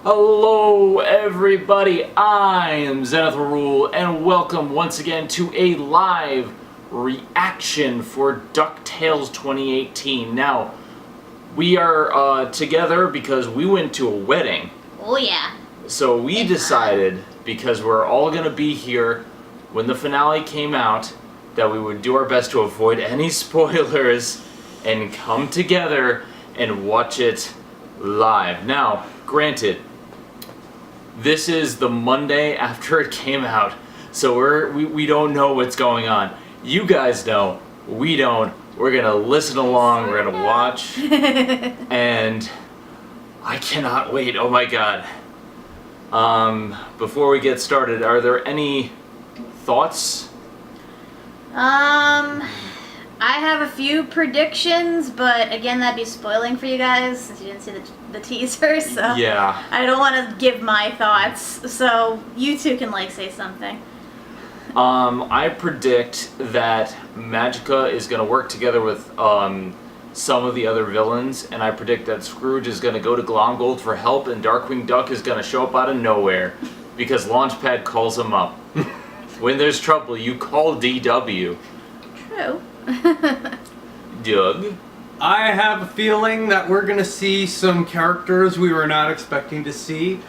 Hello everybody, I am Zenith and welcome once again to a live reaction for DuckTales 2018. Now, we are together because we went to a wedding. Oh yeah. So we decided, because we're all going to be here when the finale came out, that we would do our best to avoid any spoilers and come together and watch it live. Now, granted, this is the Monday after it came out, so we don't know what's going on. You guys know, we don't. We're gonna listen along, we're gonna watch, and I cannot wait, oh my god. Before we get started, are there any thoughts? I have a few predictions, but again, that'd be spoiling for you guys since you didn't see the teaser, so Yeah. I don't want to give my thoughts, so you two can say something. I predict that Magica is going to work together with some of the other villains, and I predict that Scrooge is going to go to Glomgold for help, and Darkwing Duck is going to show up out of nowhere because Launchpad calls him up. When there's trouble, you call DW. True. Doug? I have a feeling that we're gonna see some characters we were not expecting to see.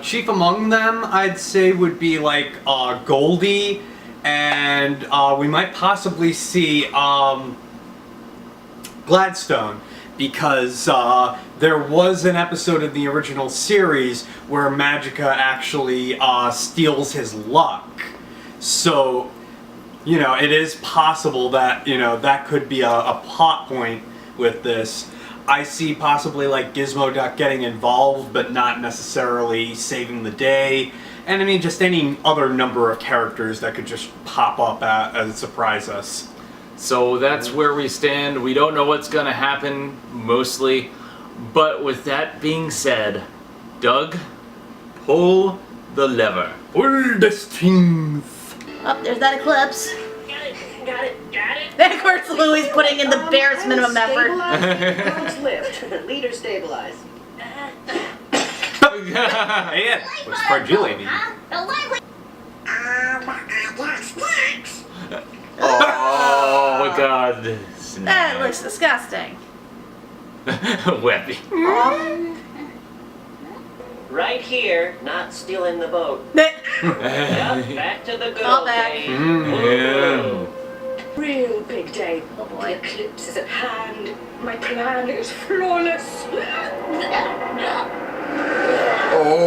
Chief among them, I'd say, would be like Goldie, and we might possibly see Gladstone, because there was an episode of the original series where Magica actually steals his luck. So, you know, it is possible that, you know, that could be a plot point with this. I see possibly like Gizmo Duck getting involved, but not necessarily saving the day. And I mean, just any other number of characters that could just pop up and surprise us. So that's where we stand. We don't know what's gonna happen, mostly. But with that being said, Doug, pull the lever. Pull this thing. Oh, there's that eclipse. Got it. Of course, Louie's putting in the barest minimum effort. Arms lift. Leader stabilize. Hey, what's fragile mean? Oh god. That looks disgusting. Webby. Right here, not stealing the boat. Yeah. Yep, back to the good All old back. days. Yeah. Real big day. Oh boy. The eclipse is at hand. My plan is flawless.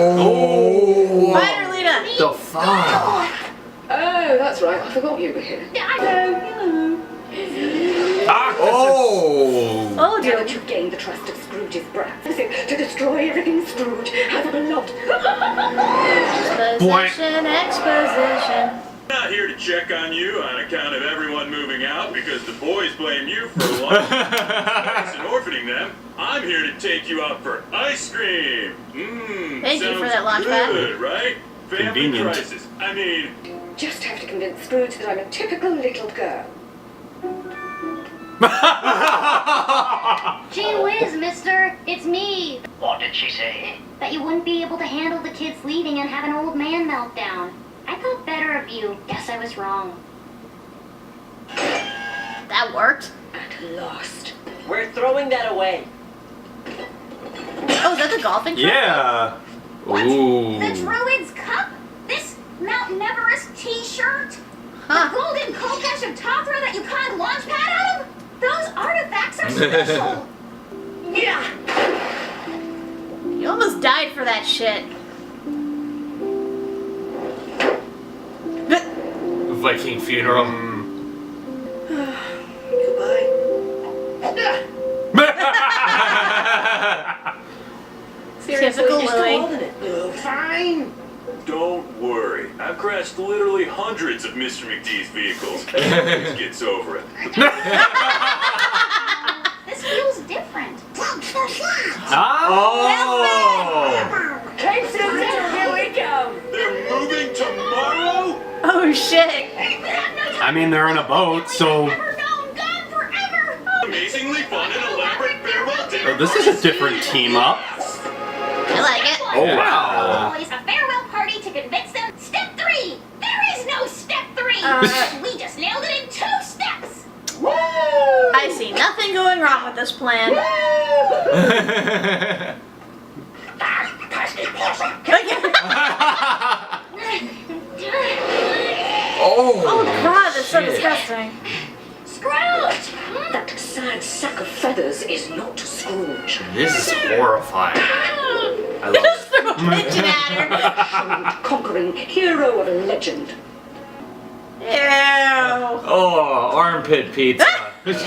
Oh. Spider Lita! The fuck? Oh, that's right. I forgot you were here. Hello. Oh. Oh Now dear. that you've gained the trust of Scrooge's brats, to destroy everything Scrooge has ever loved. Exposition. Not here to check on you on account of everyone moving out because the boys blame you for lunch and orphaning them. I'm here to take you out for ice cream. Thank you for that launch good, right? Family Convenient. crisis. I mean, Just have to convince Scrooge that I'm a typical little girl. Gee whiz, mister, it's me. What did she say? That you wouldn't be able to handle the kids leaving and have an old man meltdown. I thought better of you. Guess I was wrong. That worked. At last. We're throwing that away. Oh, is that the golfing club? Yeah. Ooh. The Druid's Cup? This Mount Everest t-shirt? The Huh. golden Kokesh of Tathra that you conned Launchpad out of? Those artifacts are special. Yeah! You almost died for that shit. Viking funeral. Goodbye. Typical You're still Louie. holding it. Oh, fine. don't worry. I've crashed literally hundreds of Mr. McDee's vehicles. He gets over it. This feels different. Oh. Cases, here we go. They're moving tomorrow? Oh shit. I mean, they're in a boat, so Never known, gone forever. Amazingly fun and elaborate farewell dinner. this is a different team up. I like it. Oh, wow. Boys, a farewell party to convince them. Step 3. There is no step 3. We just nailed it in 2 steps. I see nothing going wrong with this plan. Pass me, possum. Oh God, that's so shit. disgusting. Scrooge! That sad sack of feathers is not Scrooge. This is horrifying. I love Just it. throw a pigeon at her. Conquering hero of legend. Ew. Oh, armpit pizza. This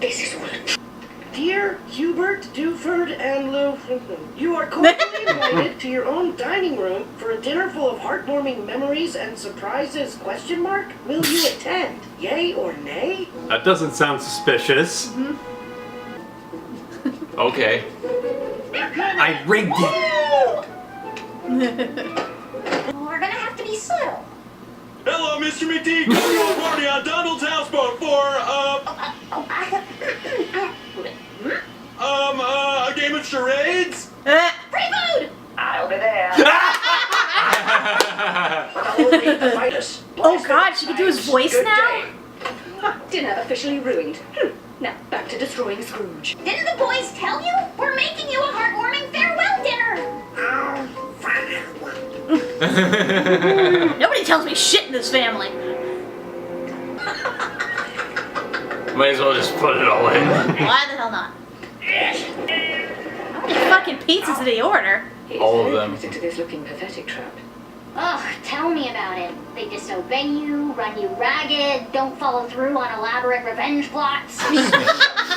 is what. Dear Hubert, Duford, and Lou, you are cordially invited to your own dining room for a dinner full of heartwarming memories and surprises, ? Will you attend? Yay or nay? That doesn't sound suspicious. Okay. I rigged it. We're gonna have to be subtle. Hello, Mr. McD. Come to a party on Donald's houseboat for, a game of charades? Free food! I'll be there. Oh God, she can do his voice now? Dinner officially ruined. Now, back to destroying Scrooge. Didn't the boys tell you? We're making you a heartwarming farewell dinner. Nobody tells me shit in this family. Might as well just put it all in. Why the hell not? How many fucking pizzas did he order? He's All of very them. committed to this looking pathetic trap. Ugh, tell me about it. They disobey you, run you ragged, don't follow through on elaborate revenge plots.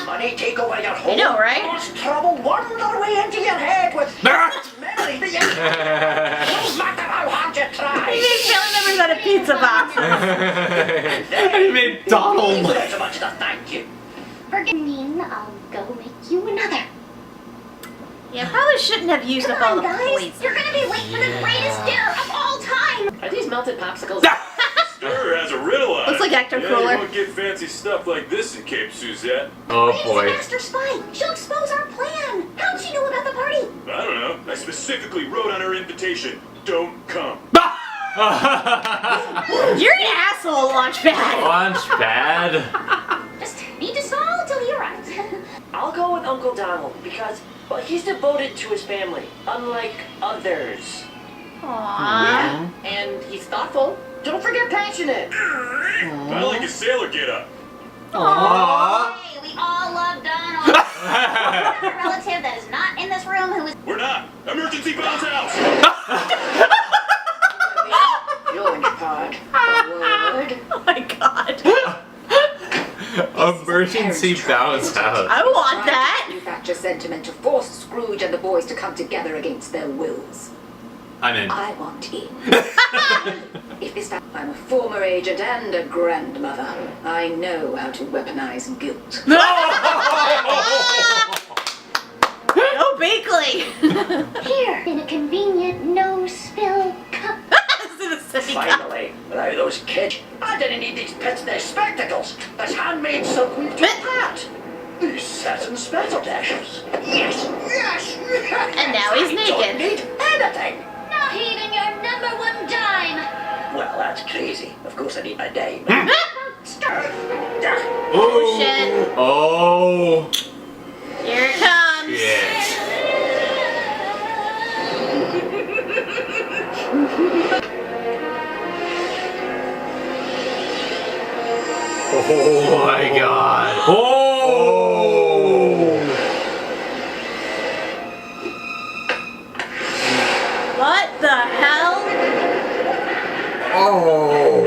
Money take over your home. know, right? Cause trouble wander way into your head with memory. No matter how hard you He try. made family members out of pizza boxes. I made Donald. Not so much to thank you. Forgive me, I'll go make you another. Yeah, probably shouldn't have used Come up all on, the guys. poison. You're gonna be late for the greatest dinner of all time. Are these melted popsicles? Stir has a riddle on Looks it. like Actor Yeah, Cooler. you won't get fancy stuff like this in Cape Suzette. Oh Lady's a boy. master spy. She'll expose our plan. How'd she know about the party? I don't know. I specifically wrote on her invitation, don't come. You're an asshole, Launchpad. Launchpad. Just need to stall till he arrives. I'll go with Uncle Donald because, well, he's devoted to his family, unlike others. Aww. And he's thoughtful. Don't forget passionate. I like his sailor get-up. Aww. Hey, we all love Donald. A relative that is not in this room who is. We're not. Emergency bounce house. Launch pod. Forward. Oh my God. Emergency bounce house. I want that. Manufacture sentiment to force Scrooge and the boys to come together against their wills. I'm in. I want in. If this time I'm a former agent and a grandmother, I know how to weaponize guilt. No, Bakley. Here, in a convenient no-spill cup. Finally, without those kids, I didn't need these pince-nez spectacles. This handmade silk weave to hat. These satin spectacles. Yes, yes. And now he's I don't naked. need anything. Not even your #1 dime. Well, that's crazy. Of course I need my dime. Oh shit. Oh. Here it comes. Shit. Oh my God. Oh! What the hell? Oh.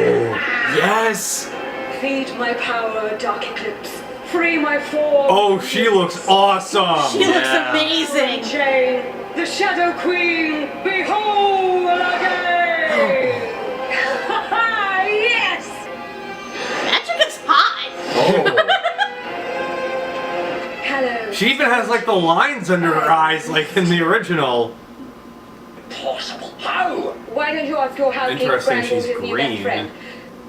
Yes. Feed my power, dark eclipse. Free my form. Oh, she looks awesome. She looks Yeah. amazing. Jane, the Shadow Queen, behold again! Yes! Magic is hot. Oh. Hello. She even has like the lines under her eyes like in the original. Possible. How? Why don't you ask your housekeeper Interesting, granddaughter's she's new best green. friend?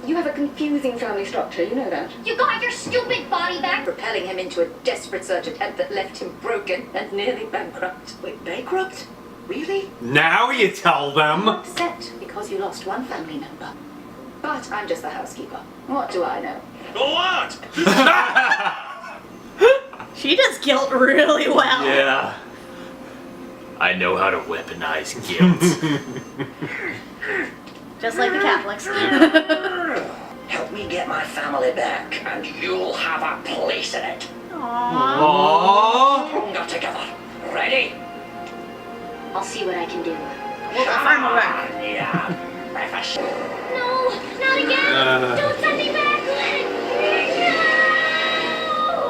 You have a confusing family structure, you know that. You got your stupid body back. Propelling him into a desperate search attempt that left him broken and nearly bankrupt. Wait, bankrupt? Really? Now you tell them. I'm upset because you lost one family member. But I'm just the housekeeper. What do I know? A lot! She does guilt really well. Yeah. I know how to weaponize guilt. Just like the Catholics. Help me get my family back, and you'll have a place in it. Aww. Aww. Stronger together. Ready? I'll see what I can do. We'll confirm it back. Yeah. Breakfast. No, not again! Don't send me back!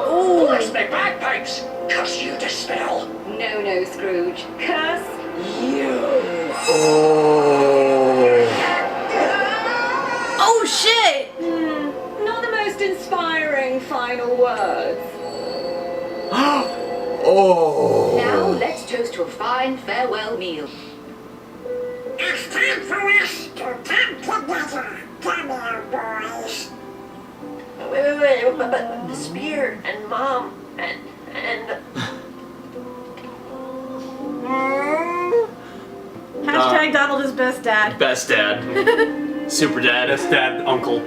No! Bless me bagpipes! Curse you to spell. No, Scrooge. Curse you. Oh shit! Not the most inspiring final words. Oh. Now let's toast to a fine farewell meal. It's time for us to come together. Come on, boys. Wait, but the spear and Mom and Hashtag Donald is best dad. Best dad. Super dad. Best dad, uncle.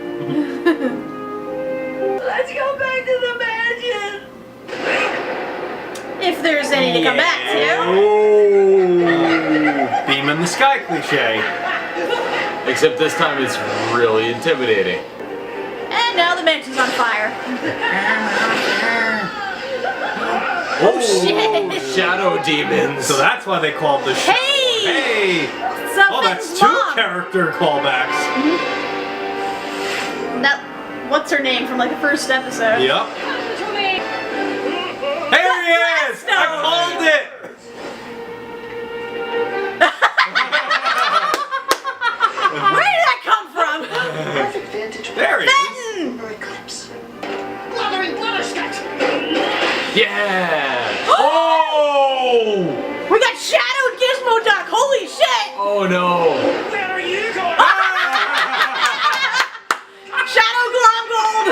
let's go back to the mansion. If there's any to come back to. Oh. Beam in the sky cliche. Except this time it's really intimidating. And now the mansion's on fire. Oh shit. Shadow demons. So that's why they called the show. Hey! Hey! Something's Oh, that's two mom. character callbacks. That, what's her name from like the first episode? Yep. Here he is! I called it! Where did that come from? Perfect vantage point. There he is. Benton! Eclipse. Blathering blatterscat. Yeah. Oh! We got Shadowed Gizmo Duck! Holy shit! Oh no. Where are you going? Shadow Glomgold!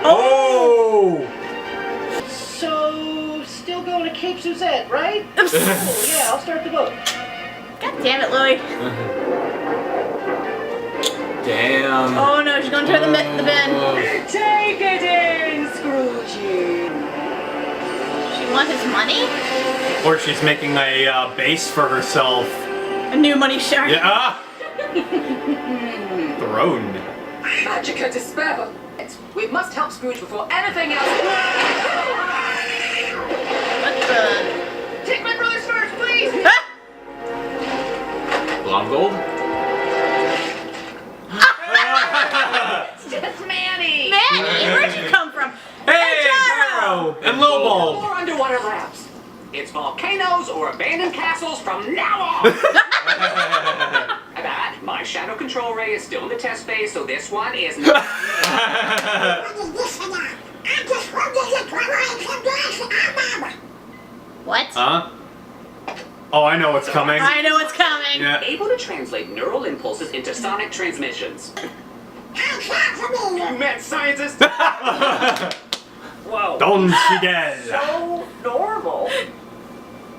Oh! So, still going to Cape Suzette, right? Cool, yeah, I'll start the boat. God damn it, Louie. Damn. Oh no, she's gonna turn the bin. Take it in, Scroogey. She want his money? Or she's making a base for herself. A new money shark. Yeah. Throne. Magica to spare. We must help Scrooge before anything else. What the? Take my brothers first, please. Blonde gold? It's just Manny. Manny, where'd you come from? Hey, Jaro! Jaro! And Lil Bulb! More underwater labs. It's volcanoes or abandoned castles from now on. That, my shadow control ray is still in the test phase, so this one is not. What is this for now? I just want to hit one line from glass and mama. What? Huh? Oh, I know what's coming. I know what's coming. Yeah. Able to translate neural impulses into sonic transmissions. How's that for me? You mad scientist? Whoa. Don Fidel. So normal.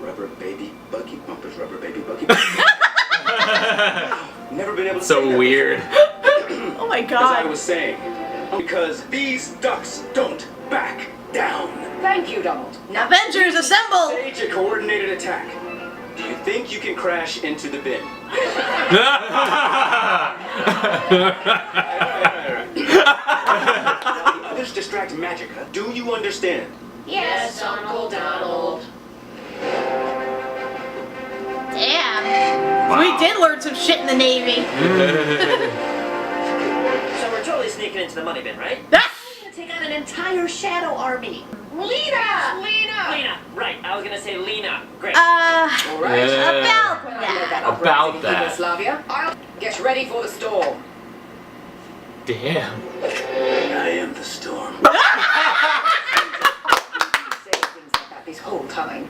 Rubber baby buggy bumpers, rubber baby buggy bumpers. Never been able to say So that weird. Oh my As I god. was saying, because these ducks don't back down. Thank you, Donald. Now, Avengers assemble! Stage a coordinated attack. Do you think you can crash into the bin? Others distract Magica. Do you understand? yes, Uncle Donald. Damn. We did learn some shit in the Navy. So we're totally sneaking into the money bin, right? Take on an entire shadow army. Lena! Lena, right. I was gonna say Lena. Great. All right. Yeah. About that. About that. Yugoslavia. I'll get ready for the storm. Damn. I am the storm. Say things like that this whole time.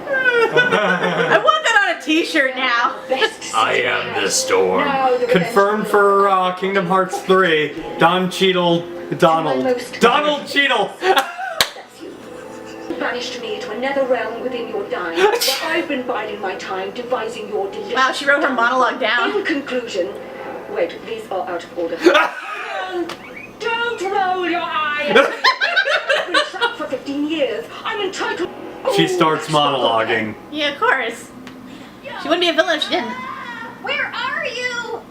I want that on a t-shirt now. Best. I am the storm. Now the Confirmed for Kingdom Hearts 3. Donald. Donald Cheadle. That's you. banished me to a nether realm within your dying, where I've been biding my time devising your delicious... Wow, she wrote her monologue down. In conclusion... Wait, these are out of order. Don't roll your eyes! I've been trapped for 15 years. I'm entitled... She starts monologuing. Yeah, of course. She wouldn't be a villain if she didn't. Where are you?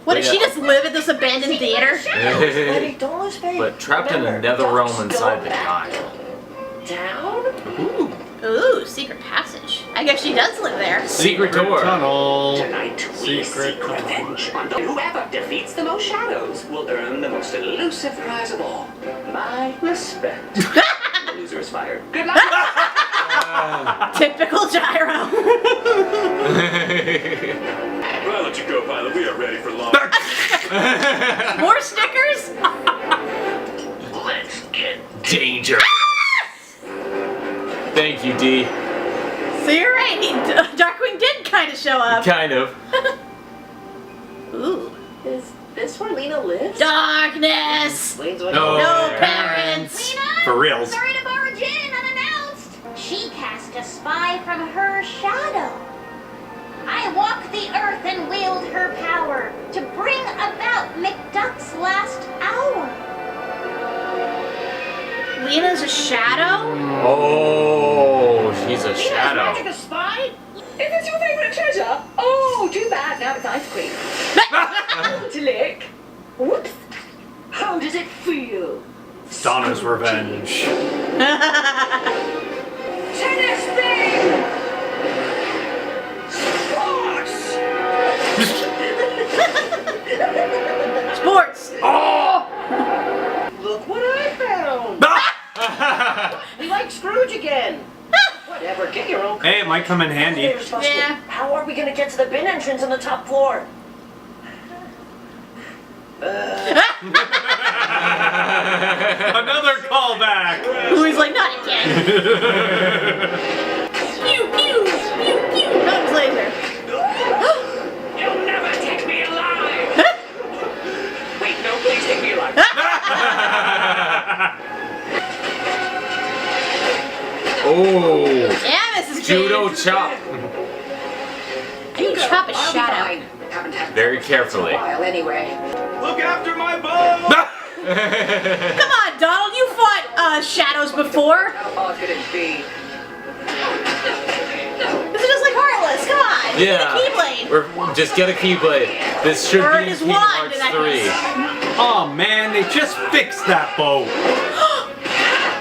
What, did she just live at this abandoned theater? But trapped in a nether realm inside the guy. Down? Ooh. Ooh, secret passage. I guess she does live there. Secret door. Tunnel. Tonight, we Secret seek revenge on whoever defeats the most shadows will earn the most elusive prize of all. My respect. The loser is fired. Good luck. Typical Gyro. Well, I'll let you go, pilot. We are ready for launch. More stickers? Let's get Danger. Thank you, D. So you're right. Darkwing did kind of show up. Kind of. Ooh. Is this where Lena lives? Darkness. No, No parents. Lena? For reals. Sorry to barge in unannounced. She cast a spy from her shadow. I walk the earth and wield her power to bring about McDuck's last hour. Lena's a shadow? Oh, she's a shadow. Magic a spy? Is this your favorite treasure? Oh, too bad. Now it's ice cream. To lick. Whoops. How does it feel? Donna's revenge. Tennis thing! Sports. Oh! Look what I found! We like Scrooge again! Whatever, get your own... Hey, it might come in handy. Yeah. How are we gonna get to the bin entrance on the top floor? Another callback. Who's like, not again. Pew, pew, pew, pew. Nose laser. You'll never take me alive! Wait, no, please take me alive. Oh. Yeah, Mrs. Judo Page. chop. I need to chop a I'll be shadow. fine. Haven't had Very breakfast carefully. in a while anyway. Look after my bow! Come on, Donald. You fought shadows before. How hard could it be? This is just like Heartless. Come on. Yeah. Get a Keyblade. Or just get a Keyblade. This should Or be in his Kingdom wand, Hearts in that 3. Oh man, they just fixed that boat.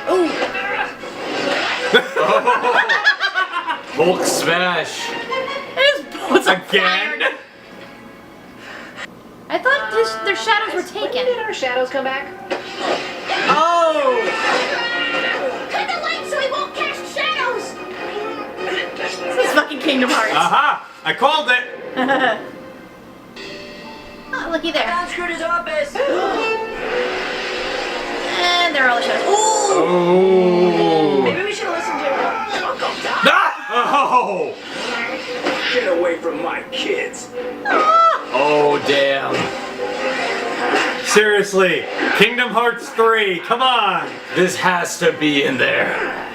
Ooh. Hulk smash. His boat's on Again? fire. I thought their shadows were When taken. did our shadows come back? Oh. Cut the light so he won't cast shadows. This is fucking Kingdom Hearts. Aha! I called it. Oh, looky there. Found Scrooge's office! And there are all the shadows. Ooh. Oh. Maybe we should listen to Uncle Doc. Oh. Get away from my kids. Oh, damn. Seriously, Kingdom Hearts 3, come on! This has to be in there.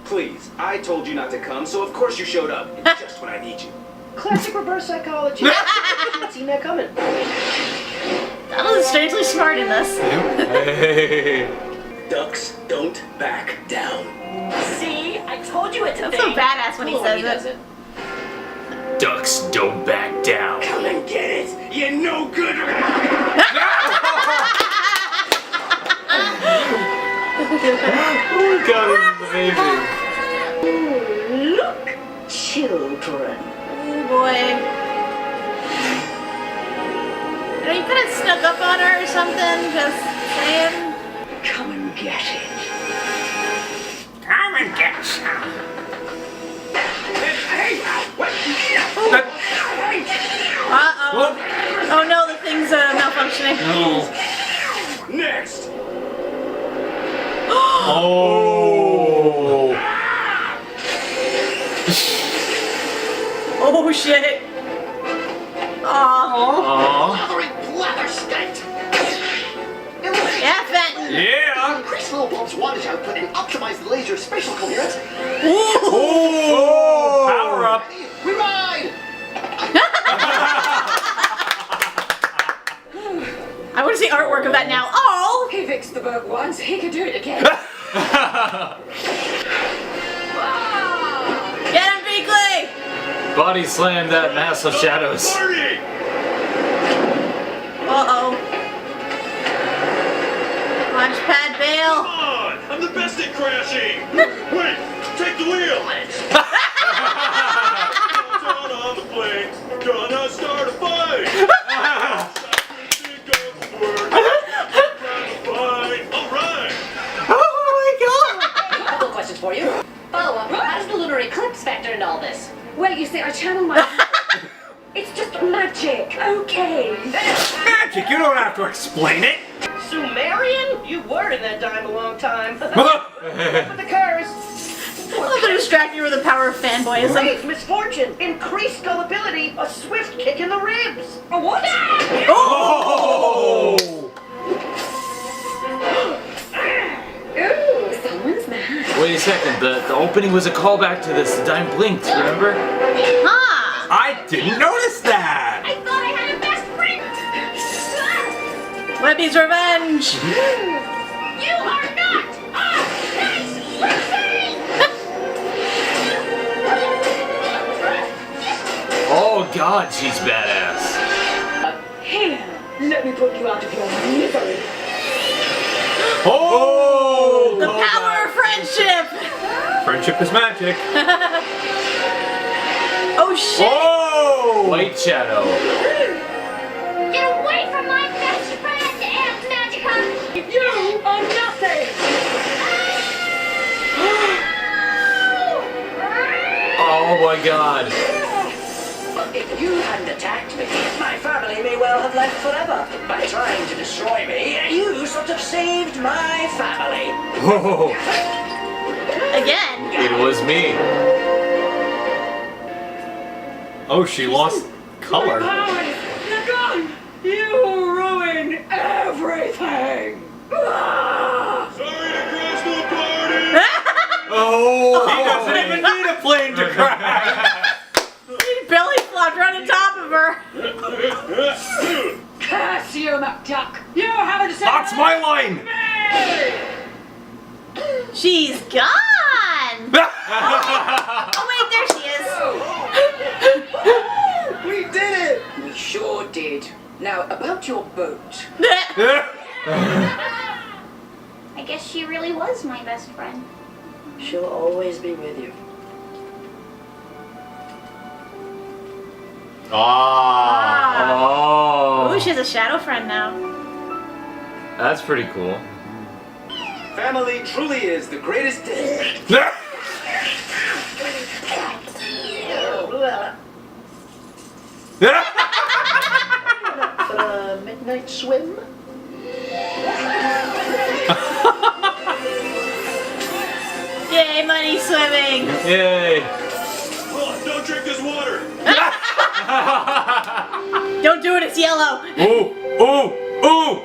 Please, I told you not to come, so of course you showed up. Just when I need you. Classic reverse psychology. Not seen that coming. Donald is strangely smart in this. Hey. Ducks don't back down. See? I told you it's a That's so thing. badass when he Cool, says it. Ducks don't back down. Come and get it, you no good. Oh my god, this is amazing. Look, children. Oh boy. You know, you could have snuck up on her or something, just saying. Come and get it. Come and get some. Hey, what? Uh-oh. Oh no, the thing's malfunctioning. No. Next. Oh. Oh shit. Aw. Aww. Blathering blather state! Yeah, Fenton. Yeah. Chris Little Bulb's wattage output and optimize the laser spatial coherence. Oh! Power up! We ride! I want to see artwork of that now. Oh! He fixed the bug once, he could do it again. Get him, Beakley! Body slam that mass of shadows. Party! Uh-oh. Launchpad bail. Come on! I'm the best at crashing! Wait! Take the wheel! Down on the plane, gonna start a fight! Alright! Couple questions for you. Follow up, how does the lunar eclipse factor into all this? Well, you see, I channel my... It's just magic, okay? Magic! You don't have to explain it! Sumerian? You were in that time a long time. With the curse. I love to distract you with the power of fanboyism. Great misfortune. Increased gullibility. A swift kick in the ribs. A what? Oh! Ooh, someone's mad. Wait a second, the opening was a callback to this Dime Blinked, remember? Huh! I didn't notice that! I thought I had a best friend. Webby's revenge! You are not a nice person. Oh god, she's badass. Here, let me put you out of your misery. Oh! The power of friendship! Friendship is magic. Oh shit! Oh! White Shadow. Get away from my best friend, Aunt Magica. You are nothing. Oh my god. But if you hadn't attacked me, my family may well have left forever. By trying to destroy me, you sort of saved my family. Oh, Again! it was me. Oh, she lost color. You're gone. You ruin everything. Sorry to crash the party! Oh! He doesn't even need a plane to crash! Belly flopped right on top of her. Curse you, McDuck. You haven't said That's my line! She's gone! Oh wait, there she is. We did it! We sure did. Now, about your boat. I guess she really was my best friend. She'll always be with you. Ah! Oh. Ooh, she has a shadow friend now. That's pretty cool. Family truly is the greatest thing. Midnight swim? Yay, money swimming! Yay. Oh, don't drink this water! Don't do it, it's yellow! Ooh! Ooh! Ooh!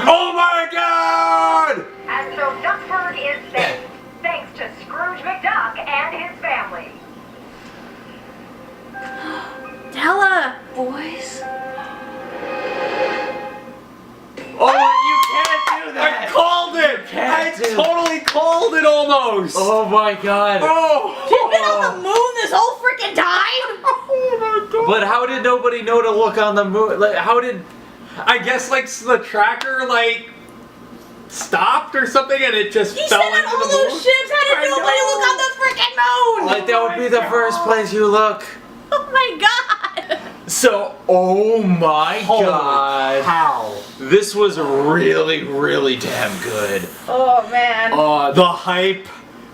Oh my god! And so Duckford is safe, thanks to Scrooge McDuck and his family. Della! Boys. Oh, you can't do I that! called it! I can't do- totally called it almost! Oh my god. Oh! She's been on the moon this whole freaking time! Oh my god! But how did nobody know to look on the moon? Like, how did... I guess like the tracker like stopped or something and it just He fell sent out into all the those moon. ships! How did I nobody know. look on the freaking moon? Like, that would be the first place you look. Oh my god! So, oh my Holy god. cow. This was really, really damn good. Oh man. The hype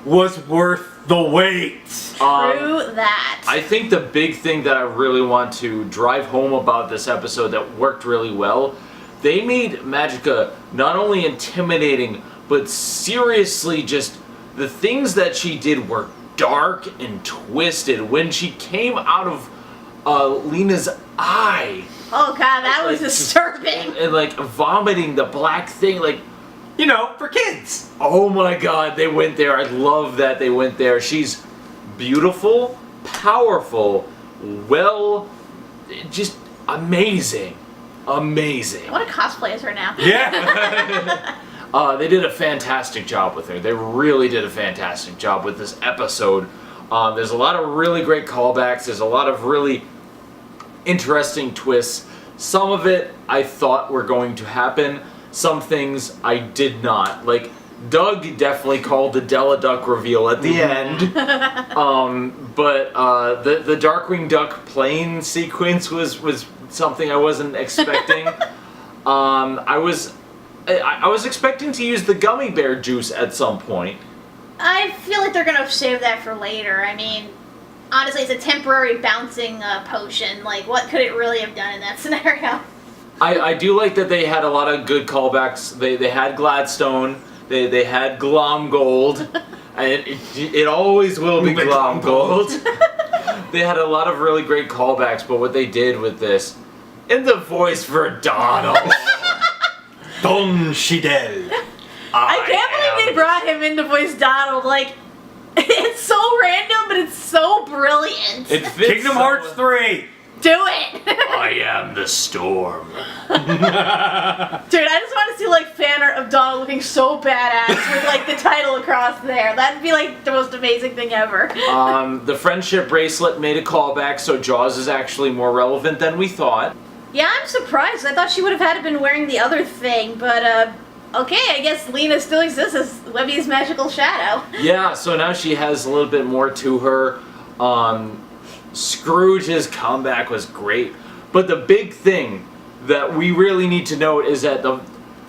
was worth the wait. True that. I think the big thing that I really want to drive home about this episode that worked really well, they made Magica not only intimidating, but seriously just, the things that she did were dark and twisted. When she came out of Lena's eye, Oh god, that was like, disturbing. and like vomiting the black thing, like, You know, for kids. Oh my god, they went there. I love that they went there. She's beautiful, powerful, just amazing. Amazing. I want to cosplay as her now. Yeah. They did a fantastic job with her. They really did a fantastic job with this episode. There's a lot of really great callbacks. There's a lot of really interesting twists. Some of it I thought were going to happen. Some things I did not. Like, Doug definitely called the Della Duck reveal at the end. But the Darkwing Duck plane sequence was something I wasn't expecting. I was expecting to use the gummy bear juice at some point. I feel like they're gonna save that for later. I mean, honestly, it's a temporary bouncing potion. Like, what could it really have done in that scenario? I do like that they had a lot of good callbacks. They had Gladstone. They had Glomgold. And it always will be Glomgold. They had a lot of really great callbacks, but what they did with this, in the voice for Donald. Don Shidel. I can't believe they brought him in to voice Donald. Like, it's so random, but it's so brilliant. It fits Kingdom Hearts 3. Do it! I am the storm. Dude, I just want to see, like, fan art of Donald looking so badass with, like, the title across there. That'd be, like, the most amazing thing ever. The friendship bracelet made a callback, so Jaws is actually more relevant than we thought. Yeah, I'm surprised. I thought she would have had been wearing the other thing, but, okay, I guess Lena still exists as Webby's magical shadow. Yeah, so now she has a little bit more to her. Scrooge's comeback was great. But the big thing that we really need to note is that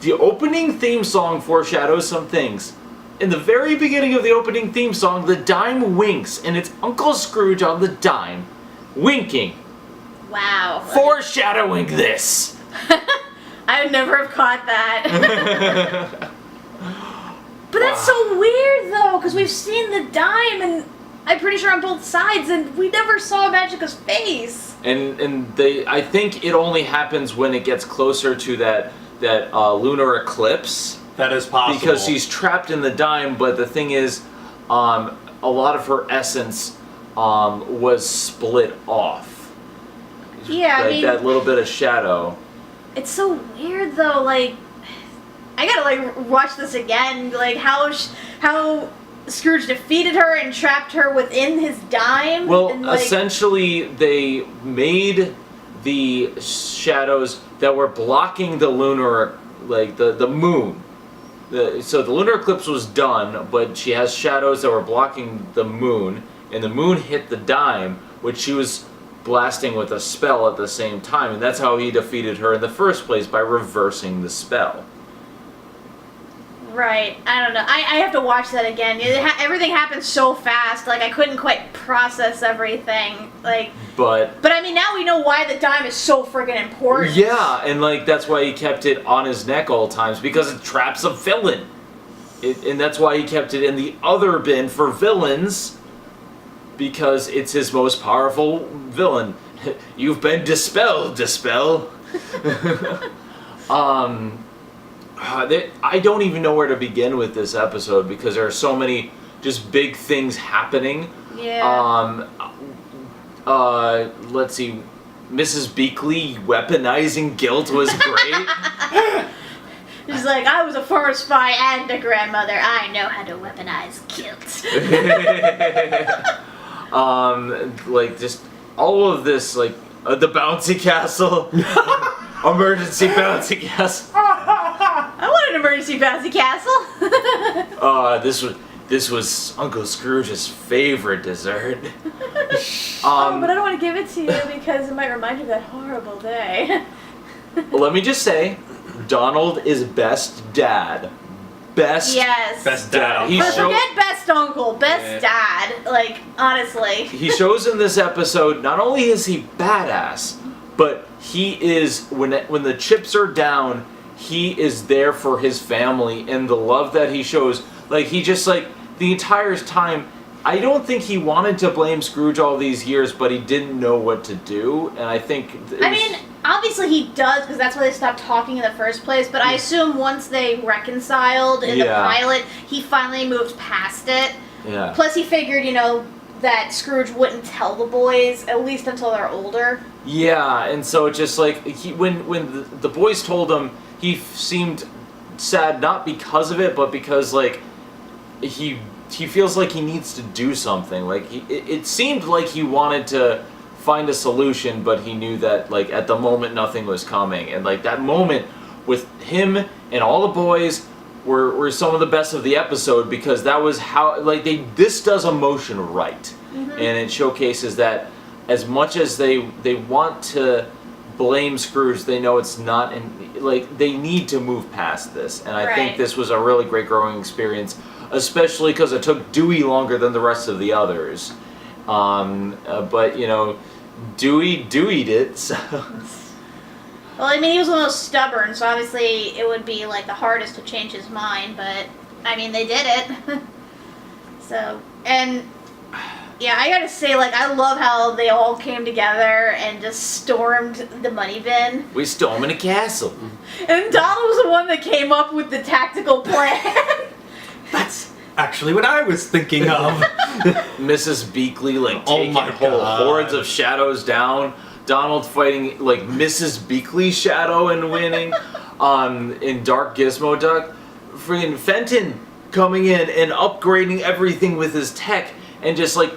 the opening theme song foreshadows some things. In the very beginning of the opening theme song, the dime winks, and it's Uncle Scrooge on the dime, winking. Wow. Foreshadowing this. I would never have caught that. But that's so weird, though, because we've seen the dime, and I'm pretty sure on both sides, and we never saw Magica's face. And I think it only happens when it gets closer to that lunar eclipse. That is possible. Because she's trapped in the dime, but the thing is, a lot of her essence was split off. Yeah, like I mean, that little bit of shadow. It's so weird, though. Like, I gotta like watch this again. Like how Scrooge defeated her and trapped her within his dime. Well, and, like, essentially, they made the shadows that were blocking the lunar, like the moon. So the lunar eclipse was done, but she has shadows that were blocking the moon, and the moon hit the dime, which she was blasting with a spell at the same time, and that's how he defeated her in the first place, by reversing the spell. Right. I don't know. I have to watch that again. Everything happened so fast. Like, I couldn't quite process everything. Like, But I mean, now we know why the dime is so friggin' important. Yeah, and like that's why he kept it on his neck all times, because it traps a villain. And that's why he kept it in the other bin for villains, because it's his most powerful villain. You've been dispelled, Dispel. I don't even know where to begin with this episode, because there are so many just big things happening. Yeah. Let's see. Mrs. Beakley weaponizing guilt was great. She's like, I was a former spy and a grandmother. I know how to weaponize guilt. Like just all of this, like the bouncy castle, emergency bouncy castle. I want an emergency bouncy castle. This was Uncle Scrooge's favorite dessert. But I don't want to give it to you because it might remind you of that horrible day. Let me just say, Donald is best dad. Best dad. Forget best uncle, best dad. Like, honestly. He shows in this episode, not only is he badass, but he is, when the chips are down, he is there for his family, and the love that he shows. Like, he just, like, the entire time, I don't think he wanted to blame Scrooge all these years, but he didn't know what to do, and I think obviously he does, because that's why they stopped talking in the first place, but I assume once they reconciled in the pilot, he finally moved past it. Yeah. Plus he figured, that Scrooge wouldn't tell the boys, at least until they're older. Yeah, and so it just like, when the boys told him, he seemed sad, not because of it, but because, like, he feels like he needs to do something. Like, it seemed like he wanted to find a solution, but he knew that, like, at the moment nothing was coming. And, like, that moment with him and all the boys were some of the best of the episode, because that was how, like, this does emotion right. And it showcases that as much as they want to blame Scrooge, they know it's not, like, they need to move past this. And I think this was a really great growing experience, especially because it took Dewey longer than the rest of the others. But, Dewey'd it, so... Well, I mean, he was the most stubborn, so obviously it would be, like, the hardest to change his mind, but, I mean, they did it. So, and, yeah, I gotta say, like, I love how they all came together and just stormed the money bin. We stormed a castle. And Donald was the one that came up with the tactical plan. That's actually what I was thinking of. Mrs. Beakley, like, taking whole hordes of shadows down. Donald fighting, like, Mrs. Beakley's shadow and winning in Dark Gizmo Duck. Freaking Fenton coming in and upgrading everything with his tech and just, like,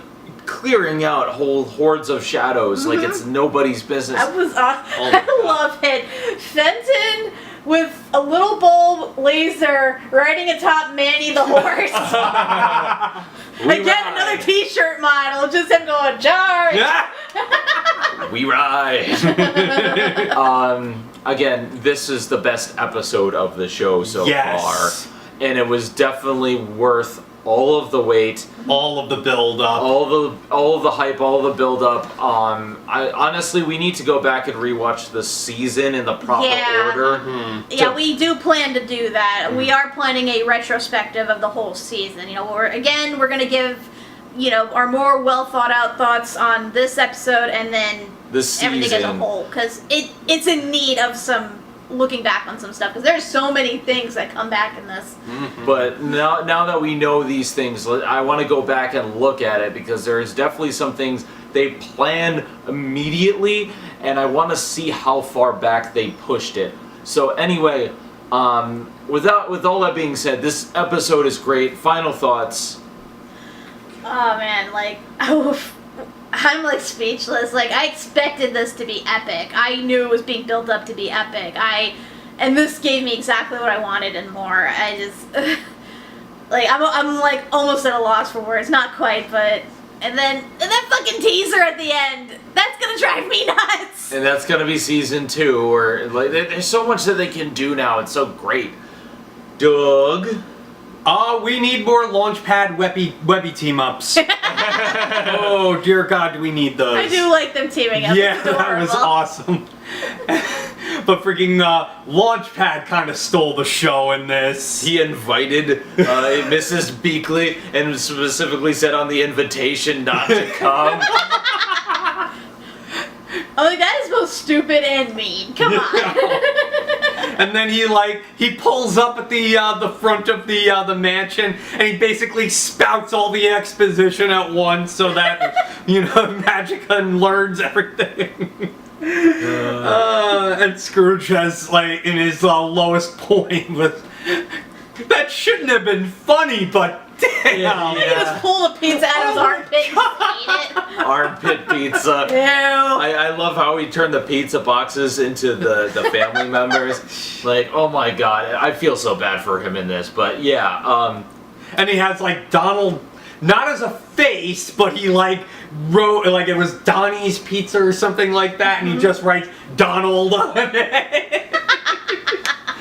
clearing out whole hordes of shadows like it's nobody's business. That was I love it. Fenton with a little bulb laser riding atop Manny the horse. Again, another t-shirt model, just him going, charge! We ride! Again, this is the best episode of the show so far. And it was definitely worth all of the wait, all of the build up, all of the hype, all of the build up. Honestly, we need to go back and rewatch the season in the proper order. Yeah, we do plan to do that. We are planning a retrospective of the whole season. We're going to give, our more well thought out thoughts on this episode and then everything as a whole, because it's in need of some looking back on some stuff, because there's so many things that come back in this. But now that we know these things, I want to go back and look at it, because there's definitely some things they planned immediately, and I want to see how far back they pushed it. So anyway, with all that being said, this episode is great. Final thoughts? Oh man, like, I'm like speechless. Like, I expected this to be epic. I knew it was being built up to be epic. And this gave me exactly what I wanted and more. I just, like, I'm like almost at a loss for words. Not quite, but, and then that fucking teaser at the end, that's gonna drive me nuts. And that's gonna be season 2, where, like, there's so much that they can do now. It's so great. Doug? We need more Launchpad Webby team-ups. Oh, dear God, do we need those. I do like them teaming up. Yeah, that was awesome. But freaking Launchpad kind of stole the show in this. He invited Mrs. Beakley and specifically said on the invitation not to come. I'm like, that is both stupid and mean. Come on. And then he pulls up at the front of the mansion, and he basically spouts all the exposition at once, so that Magica learns everything. And Scrooge has, like, in his lowest point with, that shouldn't have been funny, but damn. He just pulled a pizza out of his armpit and ate it. Armpit pizza. Ew. I love how he turned the pizza boxes into the family members. Like, oh my God, I feel so bad for him in this, but yeah. And he has, like, Donald, not as a face, but he, like, wrote, like, it was Donnie's Pizza or something like that, and he just writes Donald on it.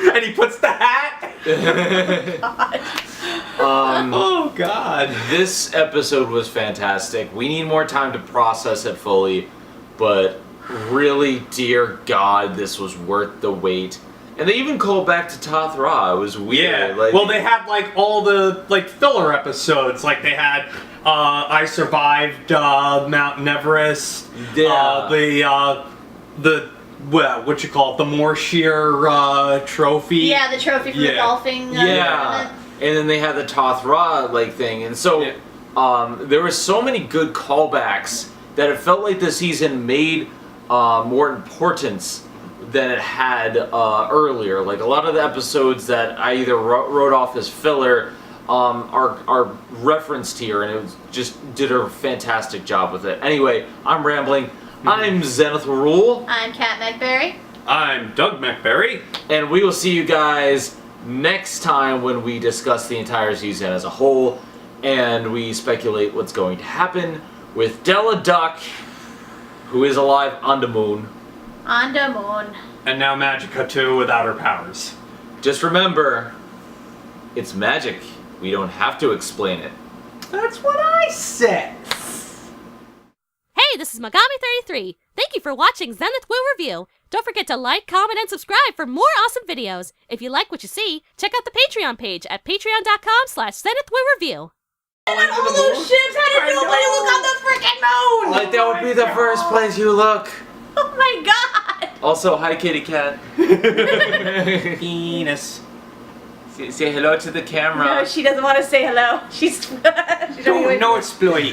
And he puts the hat. Oh God. This episode was fantastic. We need more time to process it fully, but really, dear God, this was worth the wait. And they even called back to Toth Ra. It was weird. Yeah. Like, well, they had, like, all the, like, filler episodes. Like, they had I Survived Mount Everest. Yeah. The what you call it, the Morshear trophy. Yeah, the trophy for the golfing. Yeah, and then they had the Toth Ra thing, and so there were so many good callbacks that it felt like the season made more importance than it had earlier. Like a lot of the episodes that I either wrote off as filler are referenced here, and it was just did a fantastic job with it. Anyway, I'm rambling. I'm Zenith Rule. I'm Kat Macberrie. I'm Doug Macberrie. And we will see you guys next time when we discuss the entire season as a whole, and we speculate what's going to happen with Della Duck, who is alive on the moon. On the moon. And now Magica too, without her powers. Just remember, it's magic. We don't have to explain it. That's what I said. Hey, this is Megami33. Thank you for watching Zenith Will Review. Don't forget to like, comment, and subscribe for more awesome videos. If you like what you see, check out the Patreon page at patreon.com/ZenithWillReview. And on all those ships, how did nobody look on the freaking moon? Like that would be the first place you look. Oh my god! Also, hi kitty cat. Penis. Say hello to the camera. No, she doesn't want to say hello. She's. She Don't know exploit.